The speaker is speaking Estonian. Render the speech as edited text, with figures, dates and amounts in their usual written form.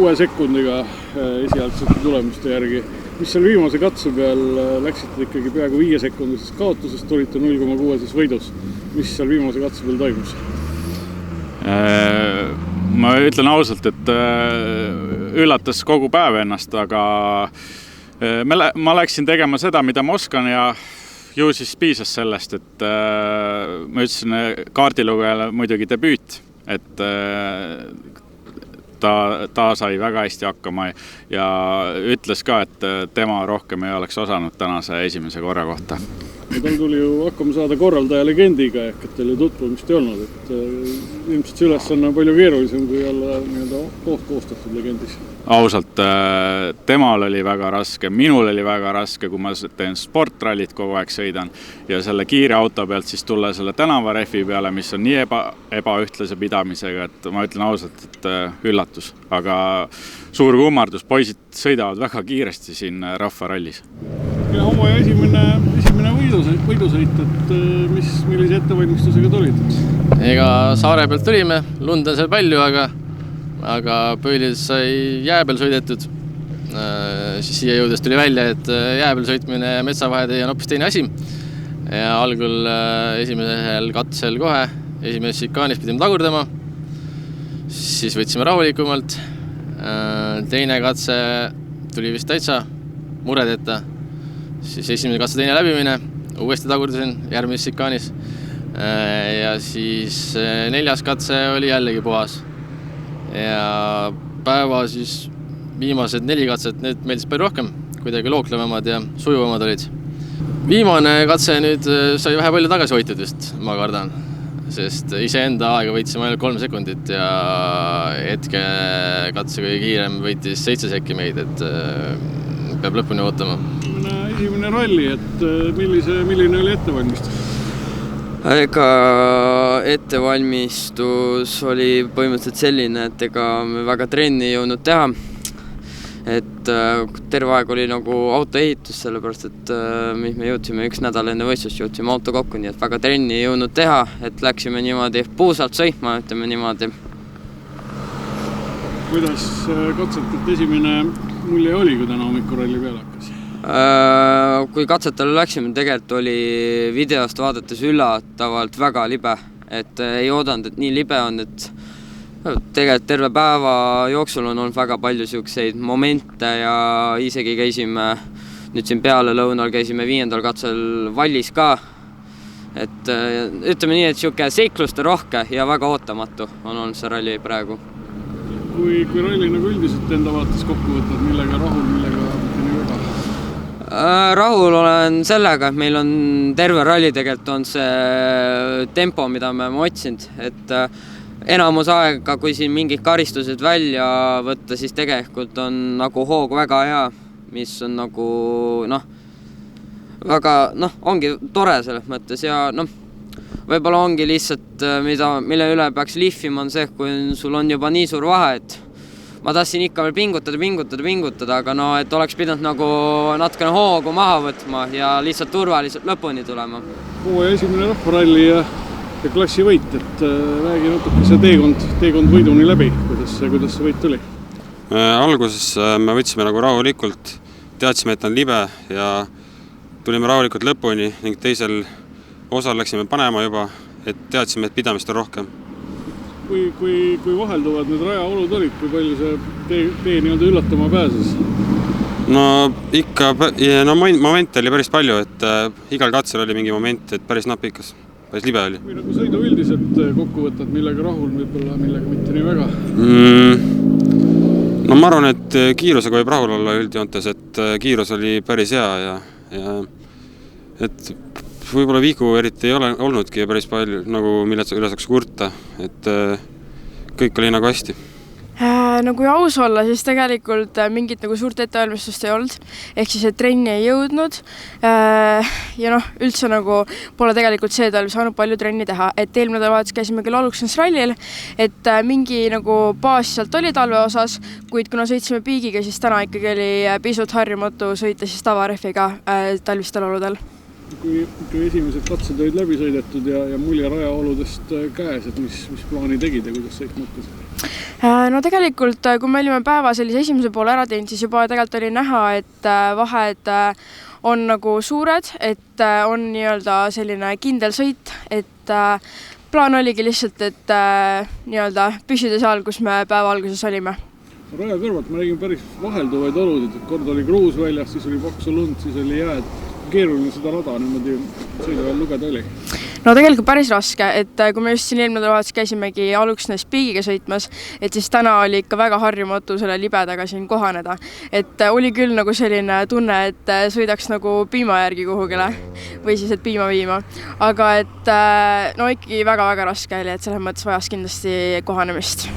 6 sekundiga esialgsete tulemuste järgi. Mis seal viimase katse peal läksite ikkagi peaaegu 5 sekundisest kaotusest, olite 0,6 võidus. Mis seal viimase katse peal toimus? Ma ütlen ausalt, et üllatas kogu päev ennast, aga ma läksin tegema seda, mida ma oskan ja ju siis piisas sellest, et ma ütlesin kaardilugejale muidugi debüüt, et ta sai väga hästi hakkama ja ütles ka, et tema rohkem ei oleks osanud tänase esimese korra kohta. Ja tal tuli ju hakkama saada korraldaja legendiga, ehk et teil tutvumist ei olnud, et ilmselt see ülesanne on palju keerulisem kui olla koostatud legendis. Ausalt, temal oli väga raske, minul oli väga raske, kui ma teen sportrallit kogu aeg sõidan ja selle kiire auto pealt siis tulla selle tänavarefi peale, mis on nii ebaühtlase pidamisega, et ma ütlen ausalt, et üllatus, aga suur kummardus, poisid sõidavad väga kiiresti siin rahvarallis. Ja hooaja esimene võidusõit, et millise ettevalmistusega tulid? Ega saare pealt tulime, lund on seal palju, aga põhilis sai jää peal sõidetud. Siis siia jõudes tuli välja, et jää peal sõitmine ja metsavahetee on hoopis teine asi. Ja algul esimesel katsel kohe, esimeses sikaanis pidime tagurdama, siis võtsime rahulikumalt. Teine katse tuli vist täitsa muredeta, siis esimene katse teine läbimine, uuesti tagurdasin järgmises sikaanis ja siis 4. katse oli jällegi puhas ja päeva siis viimased 4 katset, need meeldis palju rohkem, kuidagi looklevamad ja sujuvamad olid. Viimane katse nüüd sai vähe palju tagasi hoitud just, ma kardan, sest iseenda aega võitsime ainult 3 sekundit ja hetke katse kõige kiirem võitis 7 sekki meid, et peab lõpuni ootama. Esimene ralli, et milline oli ettevalmistus? Ega ettevalmistus oli põhimõtteliselt selline, et ega me väga trenni ei jõudnud teha. Et terve aeg oli nagu autoehitus, sellepärast, et me jõudsime 1 nädal enne võistlust, jõudsime auto kokku, nii et väga trenni ei jõudnud teha, et läksime niimoodi puusalt sõitma, ütleme niimoodi. Kuidas katsetelt esimene mulje oli, kui täna hommiku ralli peale hakkas? Kui katsetele läksime, tegelikult oli videost vaadates üllatavalt väga libe, et ei oodanud, et nii libe on, et tegelikult terve päeva jooksul on olnud väga palju siukseid momente ja isegi käisime nüüd siin peale lõunal, käisime 5. katsel Vallis ka, et ütleme nii, et siuke seikluste rohke ja väga ootamatu on olnud see ralli praegu. Kui ralli nagu üldiselt enda vaates kokku võtad, millega rahul, millega mitte nii väga? Rahul olen sellega, et meil on terve ralli tegelikult on see tempo, mida me oleme otsinud, et enamus aega, kui siin mingid karistused välja võtta, siis tegelikult on nagu hoog väga hea, mis on nagu väga, ongi tore selles mõttes ja võib-olla ongi lihtsalt, mille üle peaks lihvima on see, kui sul on juba nii suur vahe, et ma tahtsin ikka veel pingutada, aga et oleks pidanud nagu natukene hoogu maha võtma ja lihtsalt turvaliselt lõpuni tulema. Hooaja esimene rahvaralli ja klassivõit, et räägi natuke see teekond võiduni läbi, kuidas see võit tuli? Alguses me võtsime nagu rahulikult, teadsime, et on libe ja tulime rahulikult lõpuni ning teisel osal läksime panema juba, et teadsime, et pidamist on rohkem. Kui vahelduvad need rajaolud olid, kui palju see tee nii-öelda üllatama pääses? Momente oli päris palju, et igal katsel oli mingi moment, et päris napikas, päris libe oli. Kui nagu sõidu üldiselt kokku võtad, millega rahul, võib-olla millega mitte nii väga? Ma arvan, et kiirusega võib rahul olla üldjoontes, et kiirus oli päris hea ja et võib-olla vigu eriti ei ole olnudki päris palju, nagu mille üle saaks kurta, et kõik oli nagu hästi. Kui aus olla, siis tegelikult mingit nagu suurt ettevalmistust ei olnud, ehk siis, et trenni ei jõudnud ja üldse nagu pole tegelikult see talv saanud palju trenni teha, et eelmine nädalavahetus käisime küll Aluksens rallil, et mingi nagu baas sealt oli talve osas, kuid kuna sõitsime piigiga, siis täna ikkagi oli pisut harjumatu sõita siis tavarehviga talvistel oludel. kui esimesed katsed olid läbi sõidetud ja mulje rajaoludest käes, et mis plaani tegid ja kuidas sõitma hakkasid? No tegelikult, kui me olime päeva sellise esimese poole ära teinud, siis juba tegelikult oli näha, et vahed on nagu suured, et on nii-öelda selline kindel sõit, et plaan oligi lihtsalt, et nii-öelda püsida seal, kus me päeva alguses olime. Raja kõrvalt me nägime päris vahelduvaid olusid, et kord oli kruus väljas, siis oli paksu lund, siis oli jääd. Keeruline seda rada niimoodi sõida veel lugeda oli? No tegelikult päris raske, et kui me just siin eelmine nädalavahetus käisimegi aluksnes Spiigiga sõitmas, et siis täna oli ikka väga harjumatu selle libedaga siin kohaneda. Et oli küll nagu selline tunne, et sõidaks nagu piima järgi kuhugile või siis, et piima viima. Aga et no ikkagi väga-väga raske oli, et selles mõttes vajas kindlasti kohanemist.